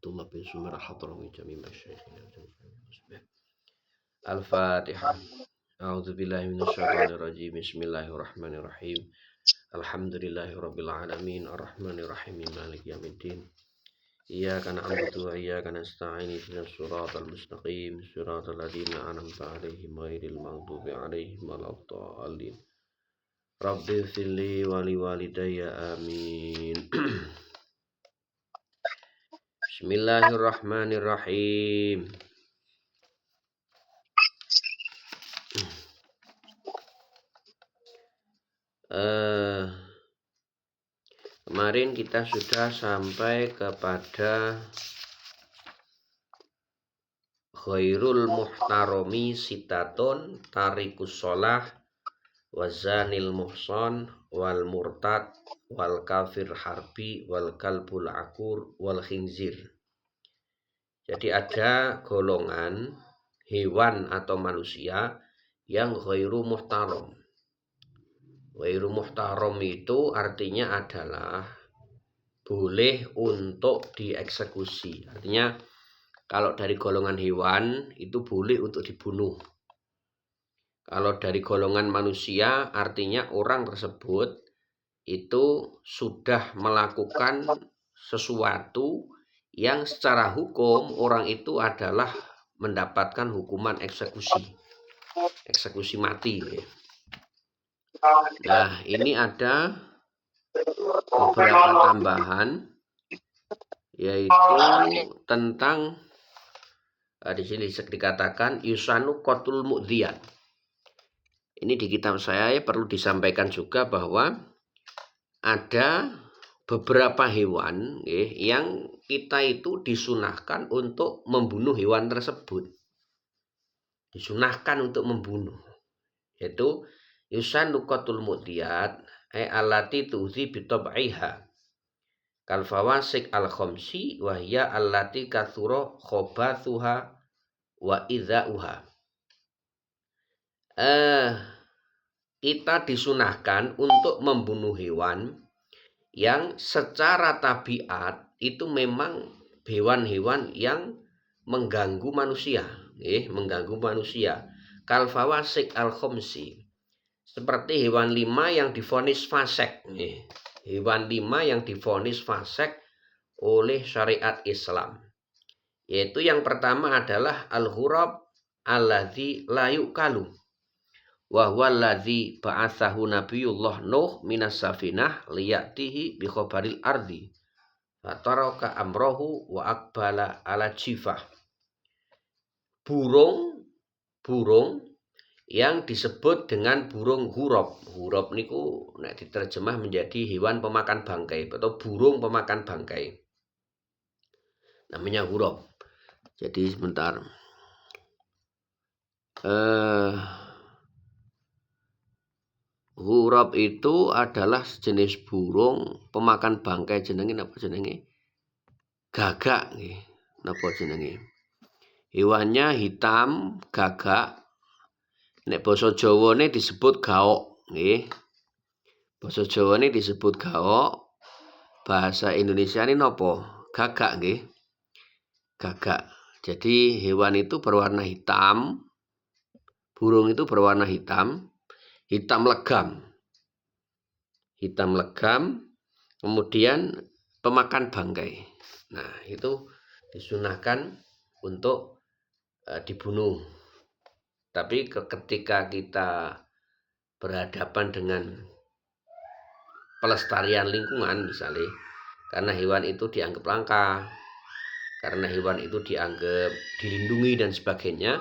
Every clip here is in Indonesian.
طلاب زمر حضروا جميع مشايخنا. الفاتحة. أعوذ بالله من الشيطان الرجيم. بسم الله الرحمن الرحيم. الحمد لله رب العالمين الرحمن الرحيم مالك يوم الدين. إياك نعبد وإياك نستعين اهدنا الصراط المستقيم صراط الذين أنعمت عليهم غير المغضوب عليهم ولا الضالين. رب اغفر لي ولوالدي آمين. بسم الله الرحمن الرحيم. Kemarin kita sudah sampai kepada Khairul muhtaromi sitatun tarikus sholah wazanil muhson wal murtad wal kafir harbi wal kalbul akur wal khinzir. Jadi ada golongan hewan atau manusia yang ghairu muhtarom. Ghairu muhtarom itu artinya adalah boleh untuk dieksekusi. Artinya kalau dari golongan hewan itu boleh untuk dibunuh. Kalau dari golongan manusia artinya orang tersebut itu sudah melakukan sesuatu yang secara hukum orang itu adalah mendapatkan hukuman eksekusi mati. Nah, ini ada beberapa tambahan, yaitu tentang di sini dikatakan yusanu qatul mu'dhiyat. Ini di kitab saya perlu disampaikan juga bahwa ada beberapa hewan yang kita itu disunahkan untuk membunuh hewan tersebut. Disunahkan untuk membunuh. Yaitu yusanu qatul mu'dhiyat allati tuzi bitab'iha. Kal fawasik al khamsi wa hiya allati kathura khobathuha wa idza'uha. Kita disunahkan untuk membunuh hewan yang secara tabiat itu memang hewan-hewan yang mengganggu manusia, mengganggu manusia. Kal fawasik al khamsi, seperti hewan 5 yang divonis fasek, hewan 5 yang divonis fasek oleh syariat Islam. Yaitu yang pertama adalah al-ghurab alladzi la yuqalu wa huwa alladzi ba'atsahu nabiyullah Nuh minas safinah liyatihi bi khabaril ardi fataraka amrohu wa aqbala ala jifah. Burung yang disebut dengan burung hurab. Hurab niku nek diterjemah menjadi hewan pemakan bangkai atau burung pemakan bangkai. Namanya hurab. Jadi sebentar. Hurab itu adalah jenis burung pemakan bangkai. Jenenge napa jenenge? Gagak nggih. Napa jenenge? Hewannya hitam, gagak. Nek basa Jawane disebut gaok nggih. Basa Jawane disebut gaok. Bahasa Indonesia ini napa? Gagak nggih. Gagak. Jadi hewan itu berwarna hitam. Burung itu berwarna hitam. Hitam legam. Hitam legam. Kemudian pemakan bangkai. Nah, itu disunahkan untuk dibunuh. Tapi ketika kita berhadapan dengan pelestarian lingkungan misalnya, karena hewan itu dianggap langka, karena hewan itu dianggap dilindungi dan sebagainya,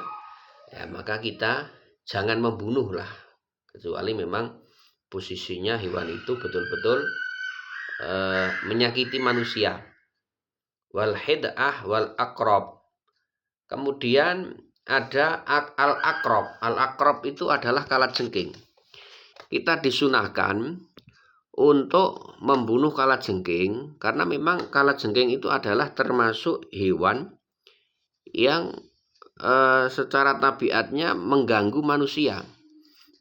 ya maka kita jangan membunuh lah, kecuali memang posisinya hewan itu betul-betul menyakiti manusia. Wal hid'ah wal aqrab. Kemudian ada al-aqrab. Al-aqrab itu adalah kalajengking. Kita disunahkan untuk membunuh kalajengking karena memang kalajengking itu adalah termasuk hewan yang secara tabiatnya mengganggu manusia.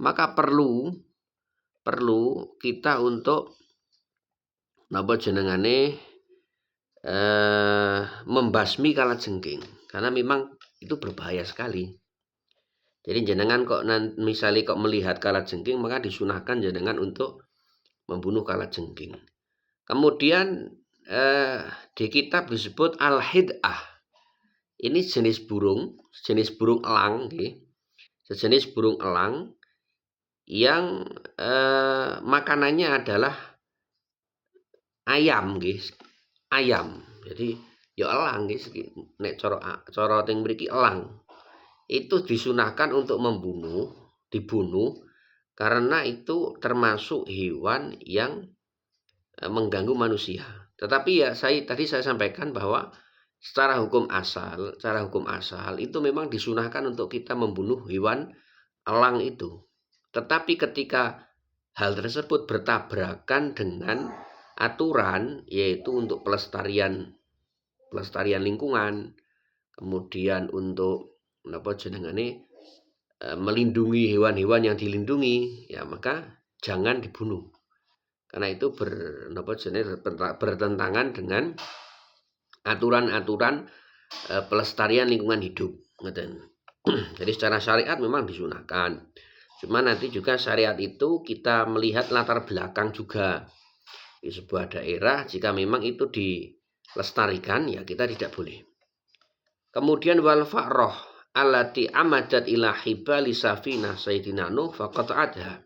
Maka perlu kita untuk napa jenengane membasmi kalajengking, karena memang itu berbahaya sekali. Jadi jenengan kok misalnya kok melihat kalajengking, maka disunahkan jenengan untuk membunuh kalajengking. Kemudian di kitab disebut al-hid'ah. Ini jenis burung elang, sejenis burung elang yang makanannya adalah ayam, ayam. Jadi ya elang, nek cara teng mriki elang. Itu disunahkan untuk dibunuh karena itu termasuk hewan yang mengganggu manusia. Tetapi ya tadi saya sampaikan bahwa secara hukum asal itu memang disunahkan untuk kita membunuh hewan elang itu. Tetapi ketika hal tersebut bertabrakan dengan aturan, yaitu untuk pelestarian lingkungan, kemudian untuk melindungi hewan-hewan yang dilindungi, ya maka jangan dibunuh. Karena itu bertentangan dengan aturan-aturan pelestarian lingkungan hidup. Jadi secara syariat memang disunahkan. Cuma nanti juga syariat itu kita melihat latar belakang juga. Di sebuah daerah jika memang itu dilestarikan, ya kita tidak boleh. Kemudian wal fa'roh allati amadat ila hibali safinah sayyidina Nuh faqat'atha.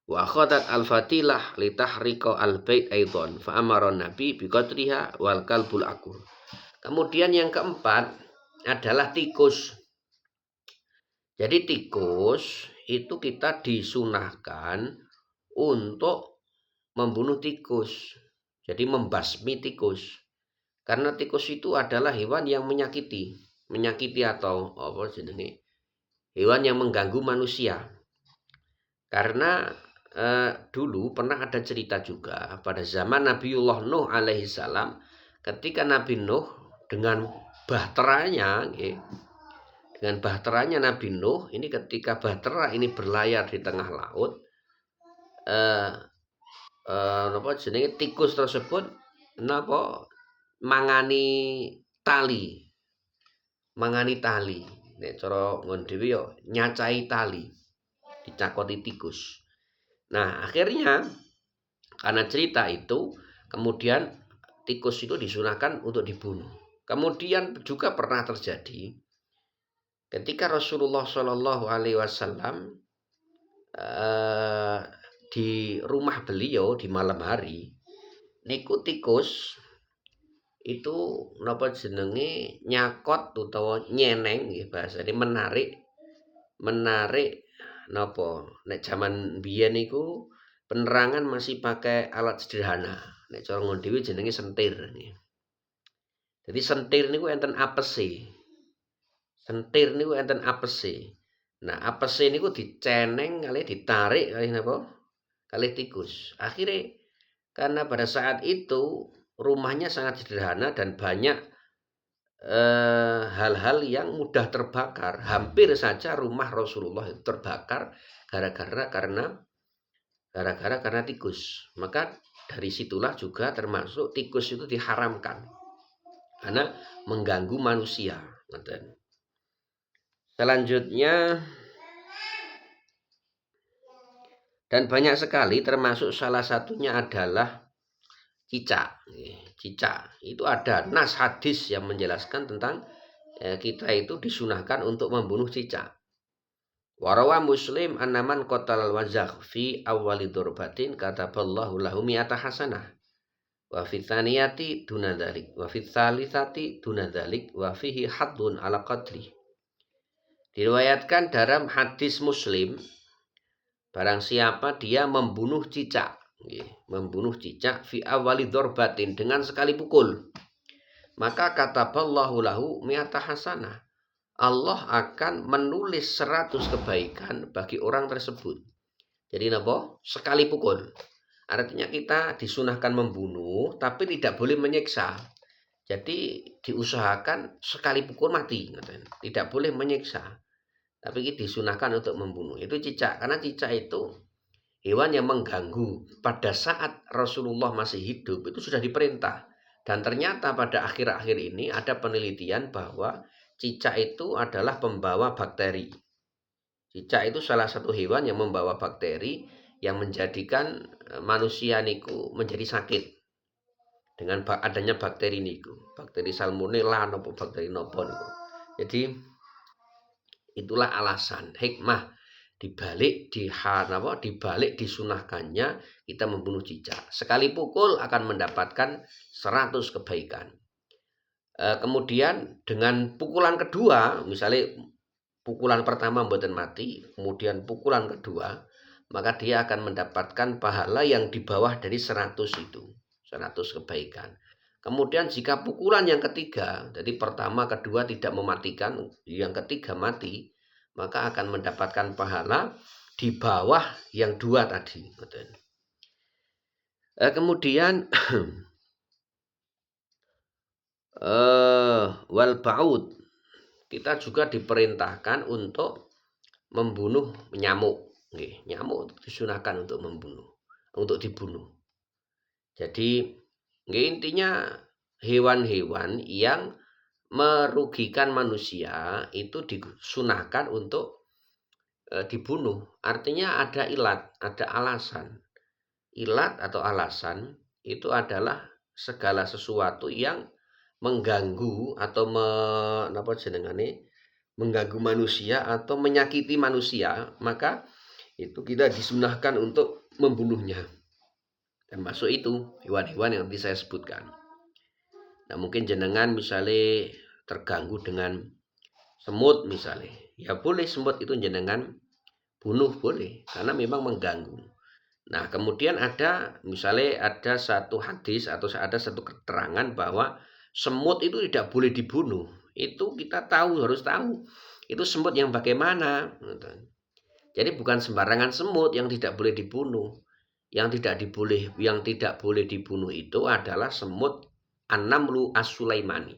Wa akhadat al-fatilah litahriqa al-bait aidan fa amara nabi biqatriha wal kalbul akur. Kemudian yang keempat adalah tikus. Jadi tikus itu kita disunahkan untuk membunuh tikus. Jadi membasmi tikus. Karena tikus itu adalah hewan yang menyakiti atau hewan yang mengganggu manusia. Karena dulu pernah ada cerita juga pada zaman Nabiullah Nuh alaihi salam, ketika Nabi Nuh dengan bahteranya Nabi Nuh ini, ketika bahtera ini berlayar di tengah laut, tikus tersebut mangani tali. Nek cara ngon dhewe yo nyacai tali, dicakoti tikus. Nah, akhirnya karena cerita itu, kemudian tikus itu disunahkan untuk dibunuh. Kemudian juga pernah terjadi ketika Rasulullah Shallallahu Alaihi Wasallam di rumah beliau di malam hari, niku tikus itu nyakot utawa nyeneng, bahasane menarik nek zaman biyen niku penerangan masih pakai alat sederhana. Nek cara ngono dhewe jenenge sentir. Jadi sentir niku enten apese. Nah, apese niku diceneng kali ditarik kali tikus. Akhirnya karena pada saat itu rumahnya sangat sederhana dan banyak hal-hal yang mudah terbakar. Hampir saja rumah Rasulullah itu terbakar karena tikus. Maka dari situlah juga termasuk tikus itu diharamkan karena mengganggu manusia. Selanjutnya, dan banyak sekali, termasuk salah satunya adalah cicak. Itu ada nas hadis yang menjelaskan tentang kita itu disunahkan untuk membunuh cicak. Warawa Muslim annaman qatal wazakh fi awwali durbatin kataballahu lahu mi'ata hasanah. Wa fi tsaniyati dunadzalik wa fi tsalitsati dunadzalik wa fihi haddun ala qatli. Diriwayatkan dalam hadis Muslim, barang siapa dia membunuh cicak fi awali dorbatin, dengan sekali pukul, maka kataballahu lahu mi'ata hasanah, Allah akan menulis 100 kebaikan bagi orang tersebut. Jadi sekali pukul. Artinya kita disunahkan membunuh tapi tidak boleh menyiksa. Jadi diusahakan sekali pukul mati, tidak boleh menyiksa. Tapi disunahkan untuk membunuh. Itu cicak, karena cicak itu hewan yang mengganggu. Pada saat Rasulullah masih hidup itu sudah diperintah Dan ternyata pada akhir-akhir ini ada penelitian bahwa cicak itu adalah pembawa bakteri. Cicak itu salah satu hewan yang membawa bakteri yang menjadikan manusia niku menjadi sakit dengan adanya bakteri niku, bakteri salmonella atau bakteri nopo niku. Jadi itulah alasan hikmah dibalik disunahkannya kita membunuh cicak. Sekali pukul akan mendapatkan 100 kebaikan. Kemudian dengan pukulan kedua, misalnya pukulan pertama mboten mati, kemudian pukulan kedua, maka dia akan mendapatkan pahala yang di bawah dari 100 itu, 100 kebaikan. Kemudian jika pukulan yang ketiga, jadi pertama, kedua tidak mematikan, yang ketiga mati, maka akan mendapatkan pahala di bawah yang dua tadi. Kemudian wal ba'ud, kita juga diperintahkan untuk membunuh nyamuk. Nyamuk disunahkan untuk dibunuh. Jadi intinya hewan-hewan yang merugikan manusia itu disunahkan untuk dibunuh. Artinya ada ilat, ada alasan. Ilat atau alasan itu adalah segala sesuatu yang mengganggu atau mengganggu manusia atau menyakiti manusia, maka itu kita disunahkan untuk membunuhnya. Dan masuk itu hewan-hewan yang nanti saya sebutkan. Nah, mungkin jenengan misalnya terganggu dengan semut misalnya, ya boleh semut itu jenengan bunuh, boleh, karena memang mengganggu. Nah, kemudian ada misalnya ada satu hadis atau ada satu keterangan bahwa semut itu tidak boleh dibunuh. Itu kita harus tahu itu semut yang bagaimana. Jadi bukan sembarangan semut yang tidak boleh dibunuh. Yang tidak boleh dibunuh itu adalah semut An-Namlu As-Sulaimani,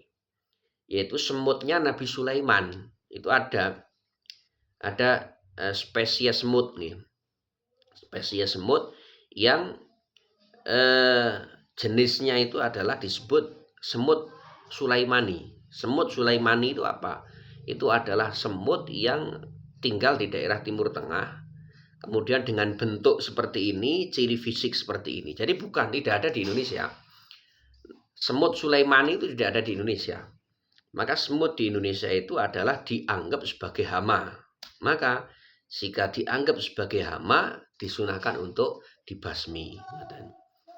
yaitu semutnya Nabi Sulaiman. Itu ada spesies semut nih. Spesies semut yang jenisnya itu adalah disebut semut Sulaimani. Semut Sulaimani itu apa? Itu adalah semut yang tinggal di daerah Timur Tengah. Kemudian dengan bentuk seperti ini, ciri fisik seperti ini. Jadi tidak ada di Indonesia. Semut Sulaimani itu tidak ada di Indonesia. Maka semut di Indonesia itu adalah dianggap sebagai hama. Maka jika dianggap sebagai hama, disunahkan untuk dibasmi.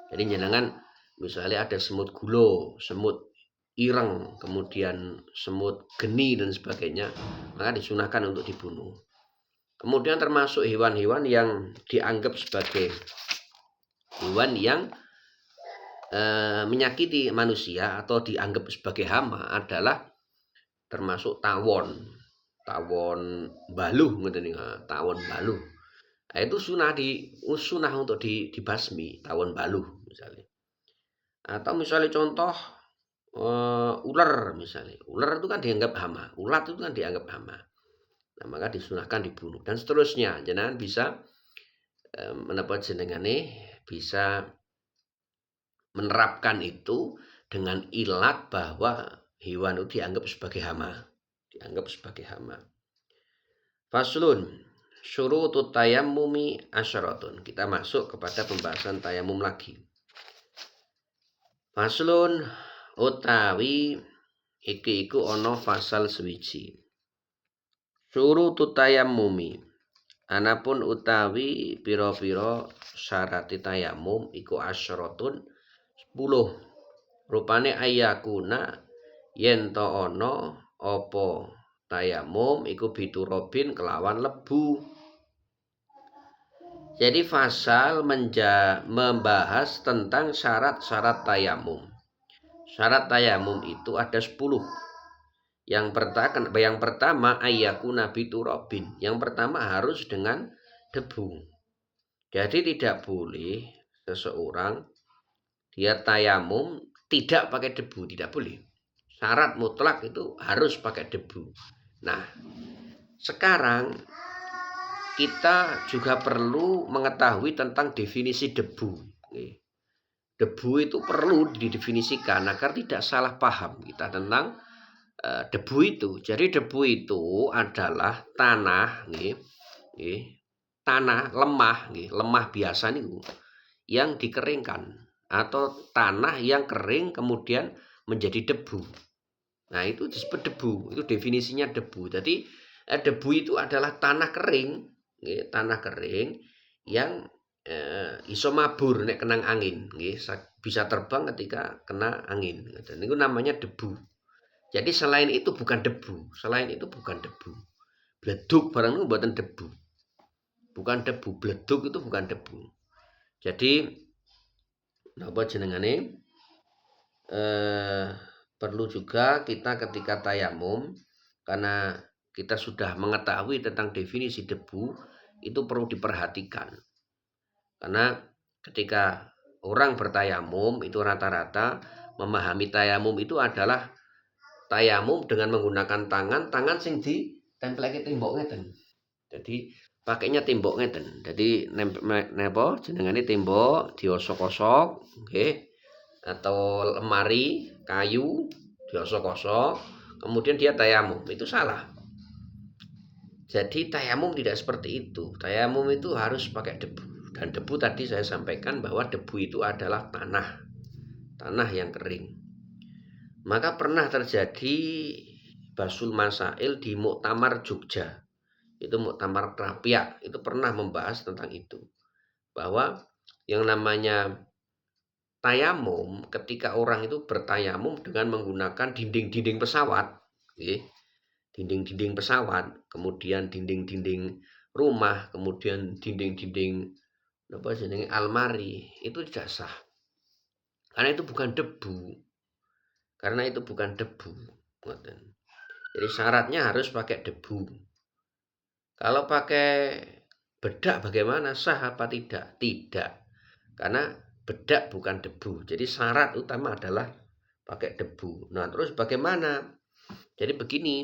Jadi jenengan misalnya ada semut gulo, semut ireng, kemudian semut geni dan sebagainya, maka disunahkan untuk dibunuh. Kemudian termasuk hewan-hewan yang dianggap sebagai hewan yang menyakiti manusia atau dianggap sebagai hama adalah termasuk tawon baluh, tawon baluh. Nah, itu sunah untuk dibasmi tawon baluh misalnya. Atau misalnya contoh ular misalnya. Ular itu kan dianggap hama, ulat itu kan dianggap hama. Nah, maka disunahkan dibunuh dan seterusnya. Jangan bisa bisa menerapkan itu dengan ilat bahwa hewan itu dianggap sebagai hama. Faslun syurutut tayammumi asyaratun. Kita masuk kepada pembahasan tayamum lagi. Faslun utawi iki iku ana fasal swiji. Syurutut tayammumi, anapun utawi pira-pira syarat tayamum iku asyaratun 10. Rupane ayakuna yen to ana apa tayamum iku biturobin kelawan lebu. Jadi fasal membahas tentang syarat-syarat tayamum. Syarat tayamum itu ada 10. Yang pertama ayakuna biturobin. Yang pertama harus dengan debu. Jadi tidak boleh seseorang dia tayamum tidak pakai debu, tidak boleh. Syarat mutlak itu harus pakai debu. Nah, sekarang kita juga perlu mengetahui tentang definisi debu. debu itu perlu didefinisikan agar tidak salah paham kita tentang debu itu. Jadi debu itu adalah tanah, tanah lemah, lemah biasa nih, yang dikeringkan atau tanah yang kering kemudian menjadi debu. Nah itu disebut debu, itu definisinya debu. Jadi debu itu adalah tanah kering, tanah kering yang iso mabur nek kena angin, bisa terbang ketika kena angin. Dan itu namanya debu. Jadi selain itu bukan debu, Bleduk barang itu buatan debu. Bukan debu, bleduk itu bukan debu. Jadi napa jenengane? Perlu juga kita ketika tayamum, karena kita sudah mengetahui tentang definisi debu, itu perlu diperhatikan. Karena ketika orang bertayamum itu rata-rata memahami tayamum itu adalah tayamum dengan menggunakan tangan sing ditempelke tembok ngeten. Jadi pakainya tembok ngeten. Jadi napa jenengane tembok diosok-osok, nggih. Atau lemari kayu diosok-osok, kemudian dia tayamum. Itu salah. Jadi tayamum tidak seperti itu. Tayamum itu harus pakai debu. Dan debu tadi saya sampaikan bahwa debu itu adalah tanah yang kering. Maka pernah terjadi Basul Masail di Muktamar Jogja. Itu Muktamar Krapyak, itu pernah membahas tentang itu. Bahwa yang namanya tayamum, ketika orang itu bertayamum dengan menggunakan dinding-dinding pesawat, dinding-dinding pesawat, kemudian dinding-dinding rumah, kemudian dinding-dinding almari, itu tidak sah. Karena itu bukan debu. Jadi syaratnya harus pakai debu. Kalau pakai bedak bagaimana? Sah apa tidak? Tidak. Karena bedak bukan debu. Jadi syarat utama adalah pakai debu. Nah, terus bagaimana? Jadi begini.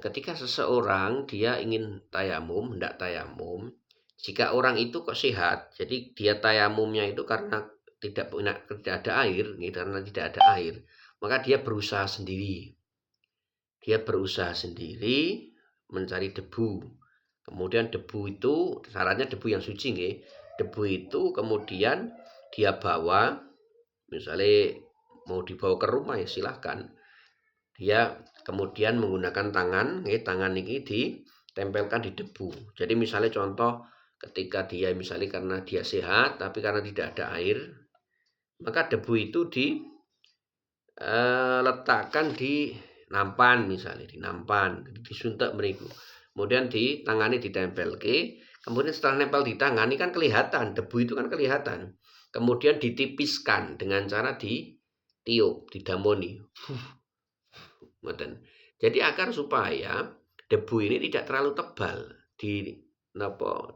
Ketika seseorang dia ingin tayamum, hendak tayamum, jika orang itu kok sehat, jadi dia tayamumnya itu karena tidak ada air, karena tidak ada air, maka dia berusaha sendiri. Dia berusaha sendiri mencari debu. Kemudian debu itu syaratnya debu yang suci, nggih. Debu itu kemudian dia bawa, misalnya mau dibawa ke rumah ya silahkan. Dia kemudian menggunakan tangan ini ditempelkan di debu. Jadi misalnya contoh ketika dia misalnya karena dia sehat tapi karena tidak ada air, maka debu itu diletakkan di nampan, misalnya di nampan, disuntak meriku. Kemudian di tangani ditempel kemudian setelah nempel di tangan ini kan kelihatan, debu itu kan kelihatan. Kemudian ditipiskan dengan cara ditiup, didamoni. Jadi agar supaya debu ini tidak terlalu tebal,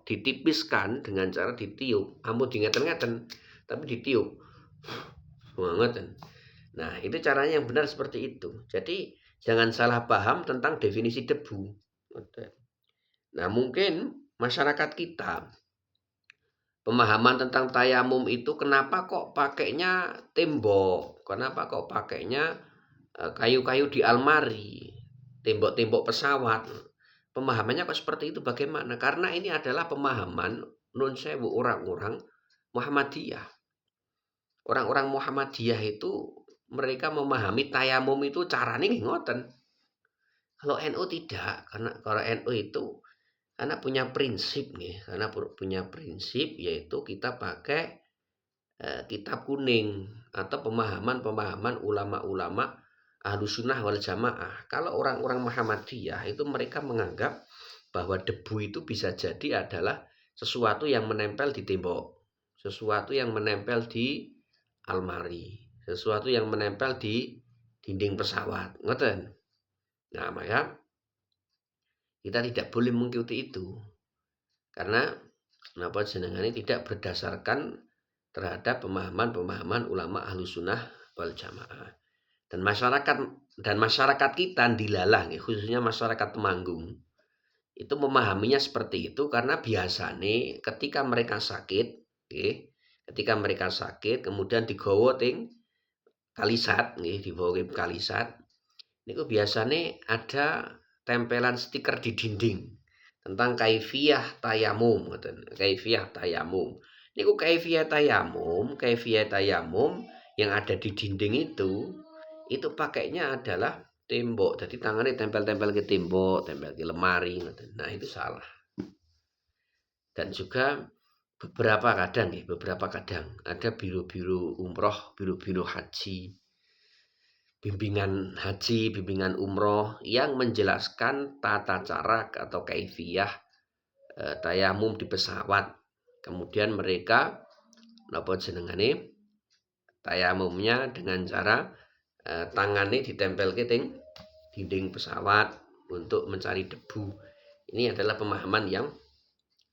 ditipiskan dengan cara ditiup. Ampun dingeten-ngeten, tapi ditiup. Nah, itu caranya yang benar seperti itu. Jadi jangan salah paham tentang definisi debu. Nah, mungkin masyarakat kita pemahaman tentang tayamum itu kenapa kok pakainya tembok? Kenapa kok pakainya kayu-kayu di almari, tembok-tembok pesawat? Pemahamannya kok seperti itu bagaimana? Karena ini adalah pemahaman nun sewu orang-orang Muhammadiyah. Orang-orang Muhammadiyah itu mereka memahami tayamum itu caranya ngoten. Kalau NU tidak, karena kalau NU itu karena punya prinsip yaitu kita pakai kitab kuning atau pemahaman ulama-ulama Ahlus Sunnah wal Jamaah. Kalau orang-orang Muhammadiyah itu mereka menganggap bahwa debu itu bisa jadi adalah sesuatu yang menempel di tembok, sesuatu yang menempel di almari, sesuatu yang menempel di dinding pesawat, ngoten. Nah, maka kita tidak boleh mengikuti itu. Karena jenengane tidak berdasarkan terhadap pemahaman ulama Ahlus Sunnah wal Jamaah. Dan masyarakat kita dilalah, khususnya masyarakat Temanggung, itu memahaminya seperti itu karena biasanya ketika mereka sakit, Ketika mereka sakit kemudian digawa ting kalisat nggih, digawa kalisat niku biasanya ada tempelan stiker di dinding tentang kaifiyah tayamum ngoten. Kaifiyah tayamum. Niku kaifiyah tayamum yang ada di dinding itu pakainya adalah tembok. Jadi tangannya tempel-tempel ke tembok, tempel ke lemari ngoten. Nah, itu salah. Dan juga beberapa kadang ada biro-biro umroh, biro-biro haji, bimbingan umroh yang menjelaskan tata cara atau kaifiyah tayamum di pesawat. Kemudian mereka napa jenengane tayamumnya dengan cara tangannya ditempel ke dinding pesawat untuk mencari debu. Ini adalah pemahaman yang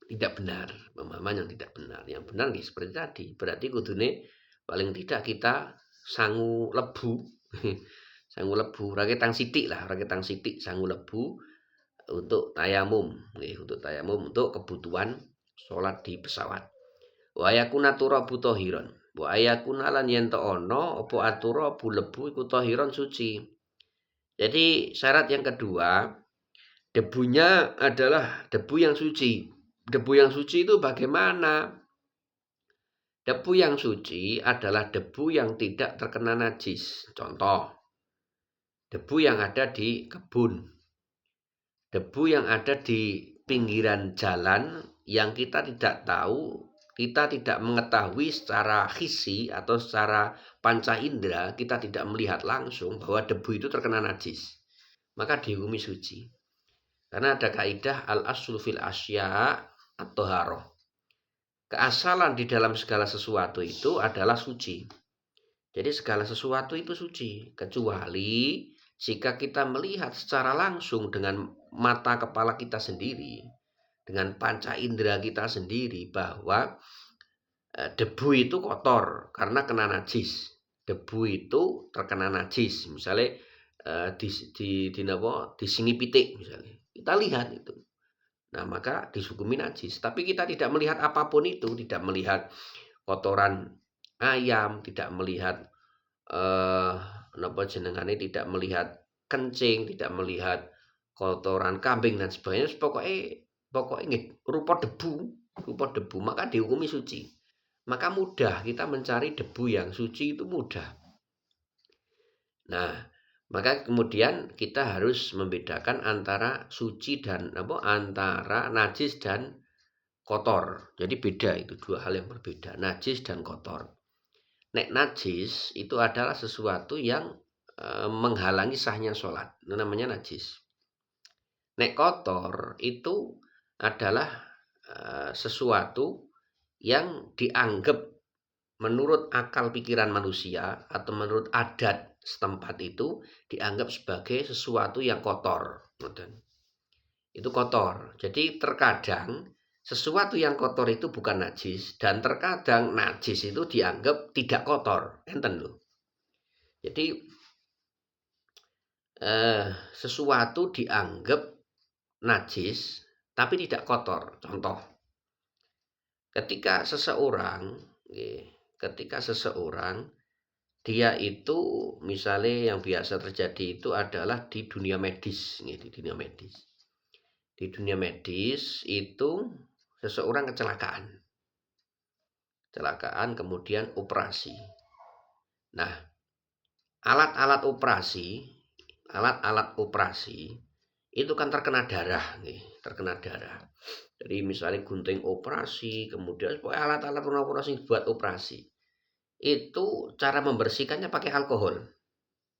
tidak benar, Yang benar nih seperti tadi. Berarti kudune paling tidak kita sangu lebu, sangu lebu, raketang sithik sangu lebu untuk tayamum, untuk kebutuhan sholat di pesawat. Wa yakuna turabu tahiran. Wa yakuna lan yen to ana apa aturabu lebu iku tahiran suci. Jadi syarat yang kedua, debunya adalah debu yang suci. Debu yang suci itu bagaimana? Debu yang suci adalah debu yang tidak terkena najis. Contoh, debu yang ada di kebun, debu yang ada di pinggiran jalan yang kita tidak tahu, kita tidak mengetahui secara hissi atau secara panca indera, kita tidak melihat langsung bahwa debu itu terkena najis, maka dihukumi suci. Karena ada kaidah al-aslu fil asya at-thaharah. Keasalan di dalam segala sesuatu itu adalah suci. Jadi segala sesuatu itu suci, kecuali jika kita melihat secara langsung dengan mata kepala kita sendiri, dengan panca indera kita sendiri bahwa debu itu kotor karena kena najis. Debu itu terkena najis, misalnya di sini pitik misalnya. Kita lihat itu. Nah, maka dihukumi najis. Tapi kita tidak melihat apapun itu, tidak melihat kotoran ayam, tidak melihat tidak melihat kencing, tidak melihat kotoran kambing dan sebagainya. Pokoknya rupa debu, maka dihukumi suci. Maka mudah kita mencari debu yang suci, itu mudah. Nah, maka kemudian kita harus membedakan antara suci dan antara najis dan kotor. Jadi beda, itu dua hal yang berbeda, najis dan kotor. Nek najis itu adalah sesuatu yang menghalangi sahnya sholat, itu namanya najis. Nek kotor itu adalah sesuatu yang dianggap menurut akal pikiran manusia atau menurut adat setempat itu dianggap sebagai sesuatu yang kotor. Itu kotor. Jadi terkadang sesuatu yang kotor itu bukan najis, dan terkadang najis itu dianggap tidak kotor. Enten loh. Jadi sesuatu dianggap najis tapi tidak kotor. Contoh, ketika seseorang dia itu misalnya yang biasa terjadi itu adalah di dunia medis, Di dunia medis itu seseorang kecelakaan kemudian operasi. Nah, alat-alat operasi itu kan terkena darah. Jadi misalnya gunting operasi, kemudian alat-alat operasi buat operasi. Itu cara membersihkannya pakai alkohol,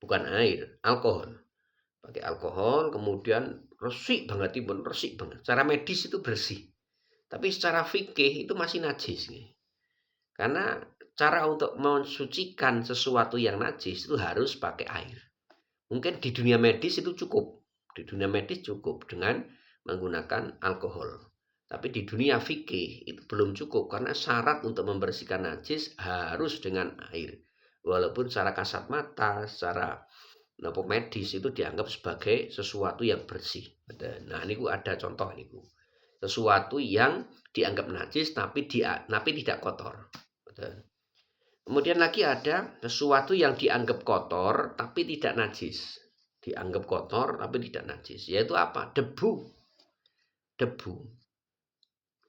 bukan air, alkohol. Pakai alkohol, kemudian resik banget. Secara medis itu bersih, tapi secara fikih itu masih najis. Karena cara untuk mensucikan sesuatu yang najis itu harus pakai air. Mungkin di dunia medis itu cukup, dengan menggunakan alkohol. Tapi di dunia fikih itu belum cukup, karena syarat untuk membersihkan najis harus dengan air. Walaupun secara kasat mata, secara medis itu dianggap sebagai sesuatu yang bersih. Nah, ini ada contoh ini. Sesuatu yang dianggap najis tapi tidak kotor. Kemudian lagi ada sesuatu yang dianggap kotor tapi tidak najis. Dianggap kotor tapi tidak najis. Yaitu apa? Debu. Debu.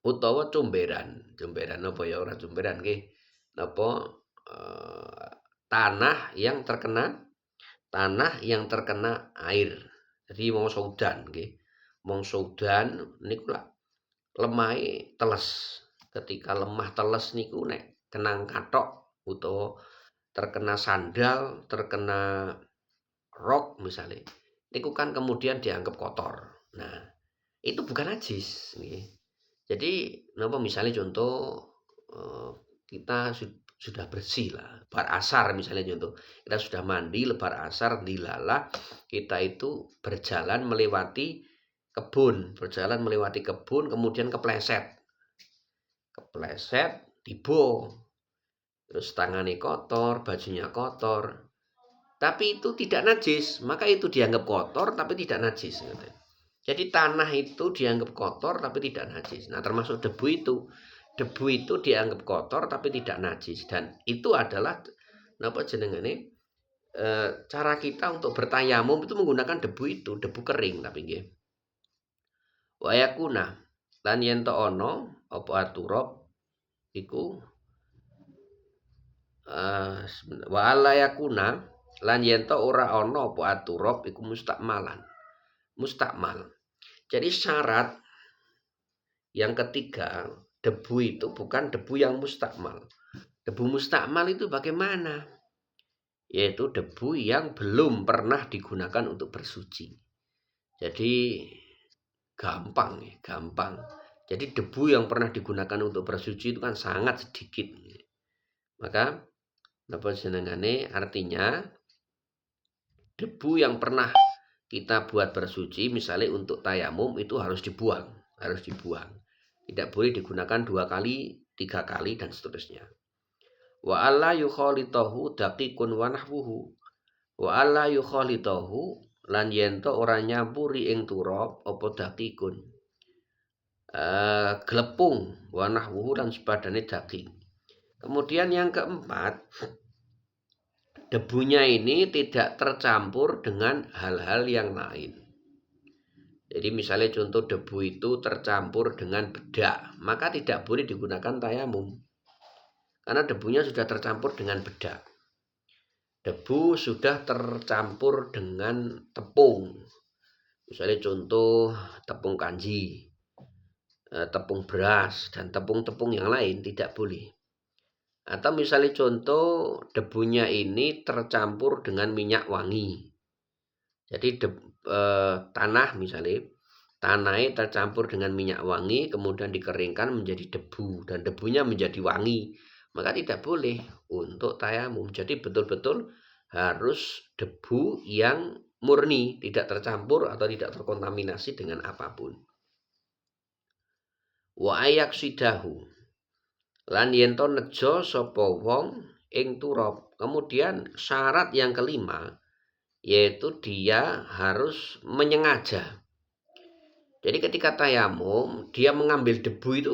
Utawa comberan. Comberan apa ya? Ora comberan nggih. Napa tanah yang terkena air. Jadi mangsa udan nggih. Mangsa udan niku lah lemahe teles. Ketika lemah teles niku nek kenang kathok utawa terkena sandal, terkena rok misalnya, itu kan kemudian dianggap kotor. Nah, itu bukan najis. Jadi, misalnya contoh kita sudah bersih lah, bar asar misalnya contoh, kita sudah mandi, lebar asar, dilala, kita itu berjalan melewati kebun, kemudian kepleset, tiba, terus tangannya kotor, bajunya kotor, tapi itu tidak najis, maka itu dianggap kotor tapi tidak najis. Jadi tanah itu dianggap kotor tapi tidak najis. Nah, termasuk debu itu. Debu itu dianggap kotor tapi tidak najis, dan itu adalah cara kita untuk bertayamum itu menggunakan debu itu, debu kering tapi nggih. Wa yakuna lan yen to ana apa aturab iku wa alla yakuna lan yen to ora ana apa aturab iku mustakmal. Jadi syarat yang ketiga, debu itu bukan debu yang mustakmal. Debu mustakmal itu bagaimana? Yaitu debu yang belum pernah digunakan untuk bersuci. Jadi gampang. Jadi debu yang pernah digunakan untuk bersuci itu kan sangat sedikit. Maka artinya debu yang pernah kita buat bersuci, misalnya untuk tayamum, itu harus dibuang. Tidak boleh digunakan 2 kali, 3 kali, dan seterusnya. Wa alla yukhalitahu daqiqun wa nahwuhu. Wa alla yukhalitahu lan yen to ora nyampuri ing turab apa daqiqun. Glepung wa nahwuhu lan sepadane daging. Kemudian yang keempat, debunya ini tidak tercampur dengan hal-hal yang lain. Jadi misalnya contoh debu itu tercampur dengan bedak, maka tidak boleh digunakan tayamum. Karena debunya sudah tercampur dengan bedak. Debu sudah tercampur dengan tepung. Misalnya contoh tepung kanji, tepung beras, dan tepung-tepung yang lain tidak boleh. Atau misalnya contoh debunya ini tercampur dengan minyak wangi. Jadi tanah misalnya, tanahnya tercampur dengan minyak wangi, kemudian dikeringkan menjadi debu, dan debunya menjadi wangi, maka tidak boleh untuk tayamum. Jadi betul-betul harus debu yang murni, tidak tercampur atau tidak terkontaminasi dengan apapun. Wa ayak sidahu lan yen to nejo sapa wong ing turab. Kemudian syarat yang kelima, yaitu dia harus menyengaja. Jadi ketika tayamum, dia mengambil debu itu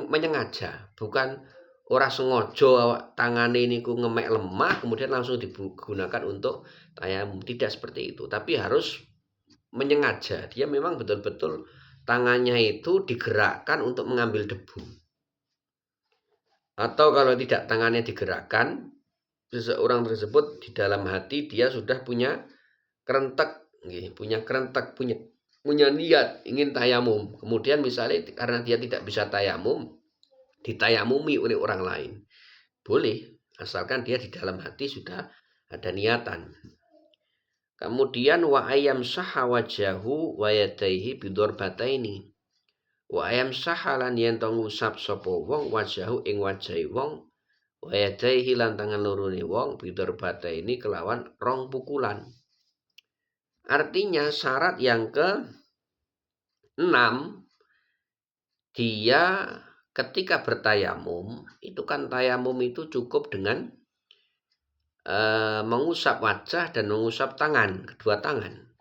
menyengaja, bukan ora sengaja tangane niku ngemek lemah kemudian langsung digunakan untuk tayamum. Tidak seperti itu, tapi harus menyengaja. Dia memang betul-betul tangannya itu digerakkan untuk mengambil debu. Atau kalau tidak tangannya digerakkan, seseorang tersebut di dalam hati dia sudah punya kerentek, punya niat ingin tayamum. Kemudian misalnya karena dia tidak bisa tayamum, ditayamumi oleh orang lain. Boleh, asalkan dia di dalam hati sudah ada niatan. Kemudian wa ayam saha wajahu wa yadaihi bidorbataini. Wa ayam sahalan yen to ngusap sapa wong wajahu ing wajahi wong wa yadaihi lan tangan lorone wong bidorbataini kelawan 2 pukulan. Artinya syarat yang ke-6, dia ketika bertayamum, itu kan tayamum itu cukup dengan mengusap wajah dan mengusap tangan, kedua tangan.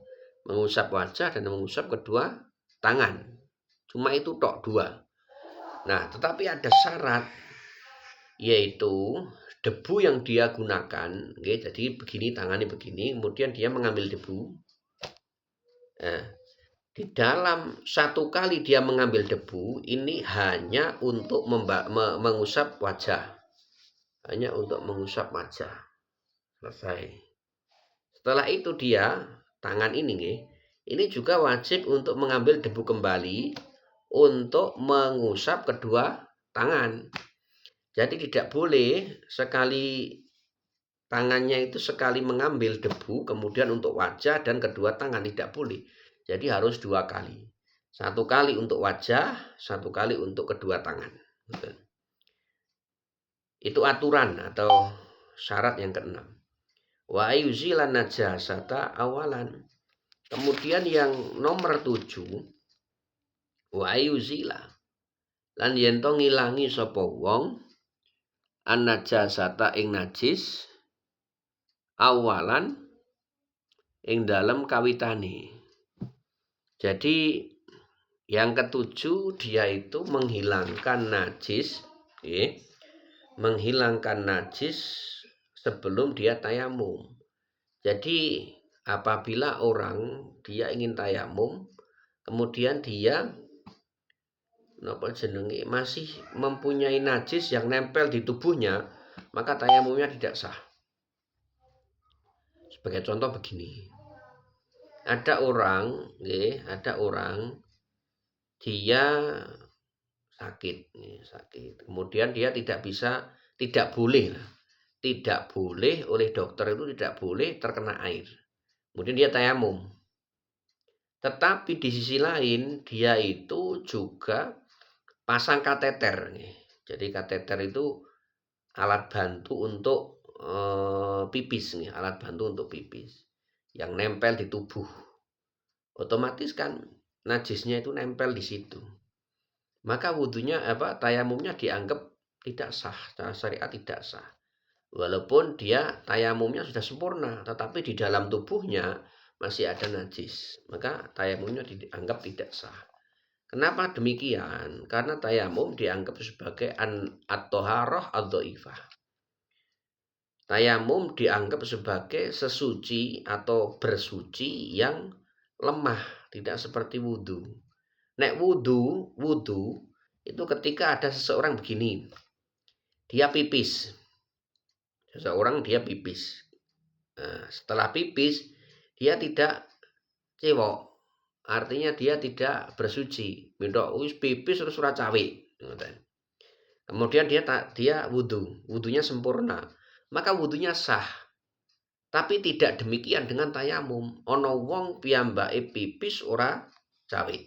Mengusap wajah dan mengusap kedua tangan. Cuma itu tok 2. Nah, tetapi ada syarat. yaitu debu yang dia gunakan, okay, jadi begini tangannya begini, kemudian dia mengambil debu. Nah, di dalam satu kali dia mengambil debu ini hanya untuk mengusap wajah, hanya untuk mengusap wajah, selesai. Setelah itu dia tangan ini juga wajib untuk mengambil debu kembali untuk mengusap kedua tangan. Jadi tidak boleh sekali tangannya itu sekali mengambil debu kemudian untuk wajah dan kedua tangan, tidak boleh. Jadi harus 2 kali. 1 kali untuk wajah, 1 kali untuk kedua tangan. Itu aturan atau syarat yang keenam. Wa ayuzilan najasata awalan. Kemudian yang nomor 7, wa ayuzila lan yen to ngilangi sapa wong an najasata ing najis awalan ing dalam kawitane. Jadi yang ketujuh dia itu menghilangkan najis, menghilangkan najis sebelum dia tayamum. Jadi apabila orang dia ingin tayamum, kemudian dia masih mempunyai najis yang nempel di tubuhnya, maka tayamumnya tidak sah. Sebagai contoh begini, ada orang dia sakit, kemudian dia tidak boleh oleh dokter itu tidak boleh terkena air. Kemudian dia tayamum. Tetapi di sisi lain dia itu juga pasang kateter. Jadi kateter itu alat bantu untuk pipis, alat bantu untuk pipis yang nempel di tubuh. Otomatis kan najisnya itu nempel di situ. Maka wudunya tayamumnya dianggap tidak sah, secara syariat tidak sah. Walaupun dia tayamumnya sudah sempurna, tetapi di dalam tubuhnya masih ada najis, maka tayamumnya dianggap tidak sah. Kenapa demikian? Karena tayamum dianggap sebagai at-thaharah ad-dhaifah. Tayamum dianggap sebagai sesuci atau bersuci yang lemah, tidak seperti wudu. Nek wudu itu ketika ada seseorang begini, dia pipis. Nah, setelah pipis dia tidak cewok, artinya dia tidak bersuci. Wis pipis terus ora cawe. Kemudian dia wudunya sempurna, maka wudunya sah. Tapi tidak demikian dengan tayamum. Ono wong piyambake pipis ora cawe.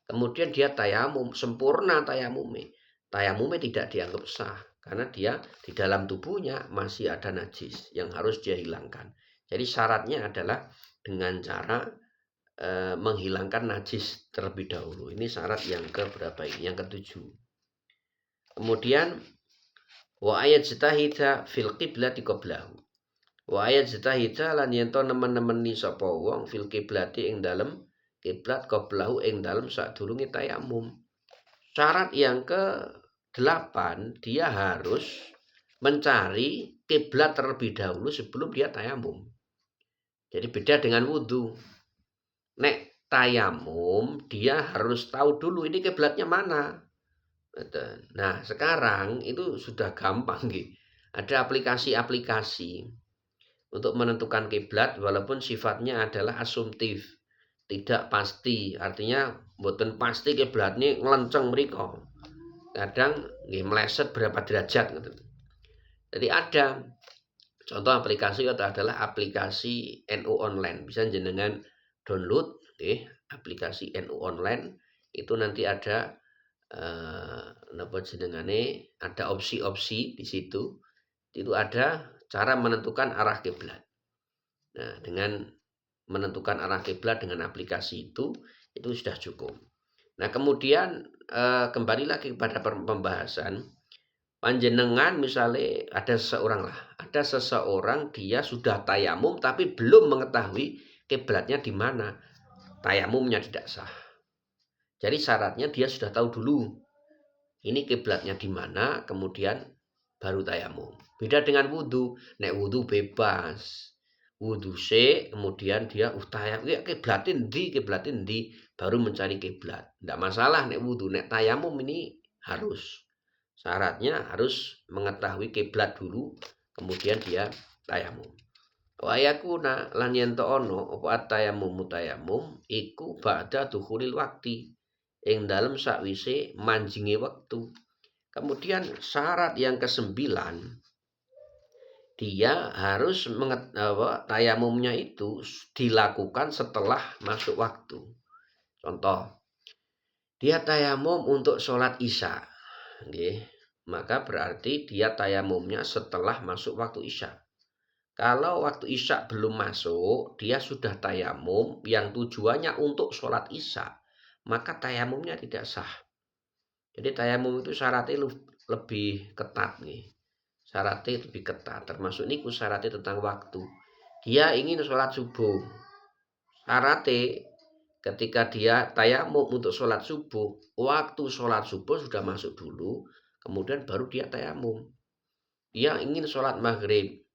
Kemudian dia tayamum, sempurna tayamumnya tidak dianggap sah karena dia di dalam tubuhnya masih ada najis yang harus dia hilangkan. Jadi syaratnya adalah dengan cara menghilangkan najis terlebih dahulu. Ini syarat yang keberapa ini? Yang ketujuh. Kemudian wa ayat zitahida fil qiblati qablahu. Wa ayat zitahida lan yen to nemen-nemeni sapa wong fil qiblati ing dalem kiblat qablahu ing dalem sadurunge tayamum. Syarat yang ke-8, dia harus mencari kiblat terlebih dahulu sebelum dia tayamum. Jadi beda dengan wudu. Nek tayamum dia harus tahu dulu ini kiblatnya mana. Nah, sekarang itu sudah gampang gitu. Ada aplikasi-aplikasi untuk menentukan kiblat walaupun sifatnya adalah asumtif, tidak pasti. Artinya mboten pasti kiblatnya ngelenceng mriko. Kadang meleset berapa derajat gitu. Jadi ada contoh aplikasi itu adalah aplikasi NU online. Bisa jenengan download aplikasi NU online, itu nanti ada ada opsi-opsi di situ. Itu ada cara menentukan arah kiblat. Nah, dengan menentukan arah kiblat dengan aplikasi itu sudah cukup. Nah, kemudian kembali lagi kepada pembahasan panjenengan. Misalnya ada seseorang dia sudah tayamum tapi belum mengetahui kiblatnya di mana, tayamumnya tidak sah. Jadi syaratnya dia sudah tahu dulu ini kiblatnya di mana, kemudian baru tayamum. Beda dengan wudu. Nek wudu bebas. Wudu sik, kemudian dia tayamum, ya kiblatin di, baru mencari kiblat. Tidak masalah nek wudu, nek tayamum ini harus. Syaratnya harus mengetahui kiblat dulu, kemudian dia tayamum. Wa yakuna lan yen to ono apa tayamum mutayamum iku ba'da dukhulil wakti, ing dalem sakwise manjinge wektu. Kemudian syarat yang ke-9, dia harus tayamumnya itu dilakukan setelah masuk waktu. Contoh, dia tayamum untuk sholat isya, maka berarti dia tayamumnya setelah masuk waktu isya. Kalau waktu isya belum masuk, dia sudah tayamum yang tujuannya untuk sholat isya, maka tayamumnya tidak sah. Jadi tayamum itu syaratnya lebih ketat nih. Syaratnya lebih ketat, termasuk niku syaratnya tentang waktu. Dia ingin sholat subuh, syaratnya ketika dia tayamum untuk sholat subuh, waktu sholat subuh sudah masuk dulu, kemudian baru dia tayamum. Dia ingin sholat maghrib,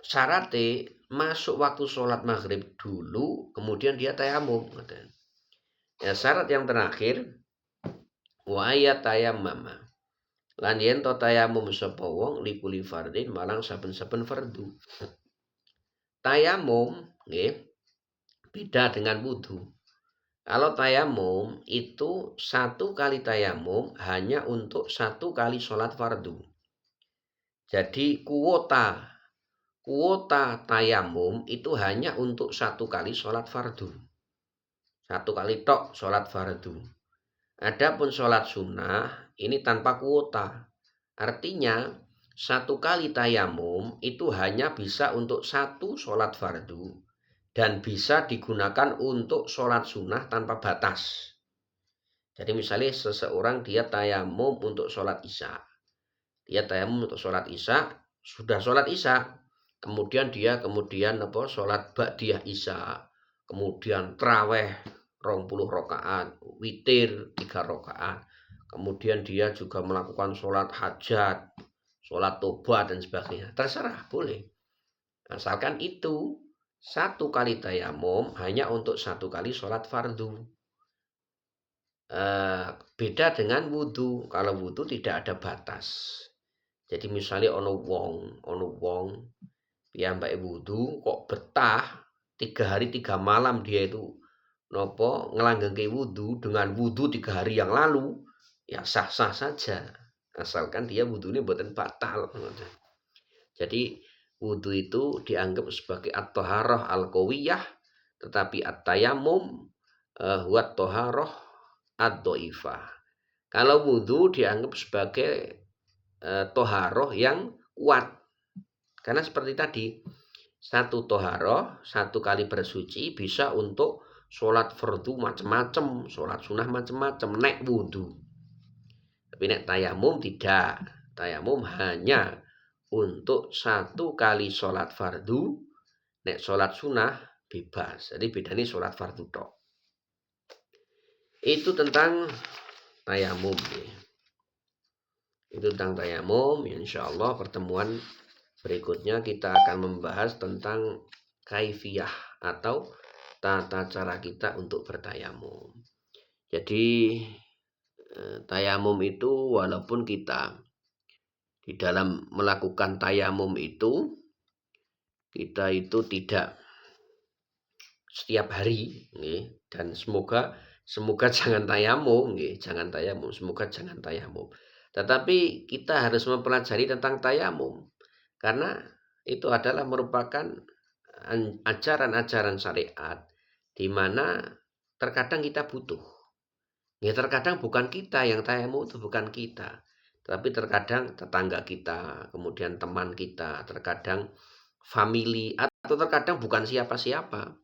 syaratnya masuk waktu sholat maghrib dulu, kemudian dia tayamum. Ya, syarat yang terakhir, wa ayatayammama, lan yen to tayamum sapa wong likuli fardin malang saben-saben fardu. Tayamum nggih beda dengan wudu. Kalau tayamum itu 1 kali tayamum hanya untuk 1 kali sholat fardu. Jadi kuota tayamum itu hanya untuk 1 kali sholat fardu. 1 kali tok sholat fardu. Adapun sholat sunnah ini tanpa kuota. Artinya 1 kali tayamum itu hanya bisa untuk 1 sholat fardu dan bisa digunakan untuk sholat sunnah tanpa batas. Jadi misalnya seseorang dia tayamum untuk sholat isya. Dia tayamum untuk sholat isya, sudah sholat isya, kemudian dia sholat ba'diyah isya, kemudian traweh 20 rakaat, witir 3 rakaat. Kemudian dia juga melakukan sholat hajat, sholat tobat dan sebagainya. Terserah, boleh. Asalkan itu 1 kali tayamum hanya untuk 1 kali sholat fardu. Beda dengan wudu. Kalau wudu tidak ada batas. Jadi misalnya ono wong piyambake wudu kok betah 3 hari 3 malam dia itu ngelanggengke wudu dengan wudu 3 hari yang lalu, ya sah-sah saja asalkan dia wudunya mboten batal. Jadi wudu itu dianggap sebagai at-thaharah al-qawiyah, tetapi at-tayammum huwa at-thaharah ad-dhaifah. Kalau wudu dianggap sebagai toharoh yang kuat, karena seperti tadi 1 toharoh 1 kali bersuci bisa untuk sholat fardu macam-macam, sholat sunnah macam-macam, nek wudu. Tapi nek tayamum tidak. Tayamum hanya untuk 1 kali sholat fardu, nek sholat sunnah bebas. Jadi bedanya sholat fardu tok. Itu tentang tayamum. Itu tentang tayamum. Insyaallah pertemuan berikutnya kita akan membahas tentang kaifiyah atau tata cara kita untuk bertayamum. Jadi tayamum itu walaupun kita di dalam melakukan tayamum itu kita itu tidak setiap hari, dan semoga jangan tayamum, semoga jangan tayamum. Tetapi kita harus mempelajari tentang tayamum karena itu adalah merupakan ajaran-ajaran syariat di mana terkadang kita butuh. Ya terkadang bukan kita yang tayamum, itu bukan kita. Tapi terkadang tetangga kita, kemudian teman kita, terkadang family, atau terkadang bukan siapa-siapa.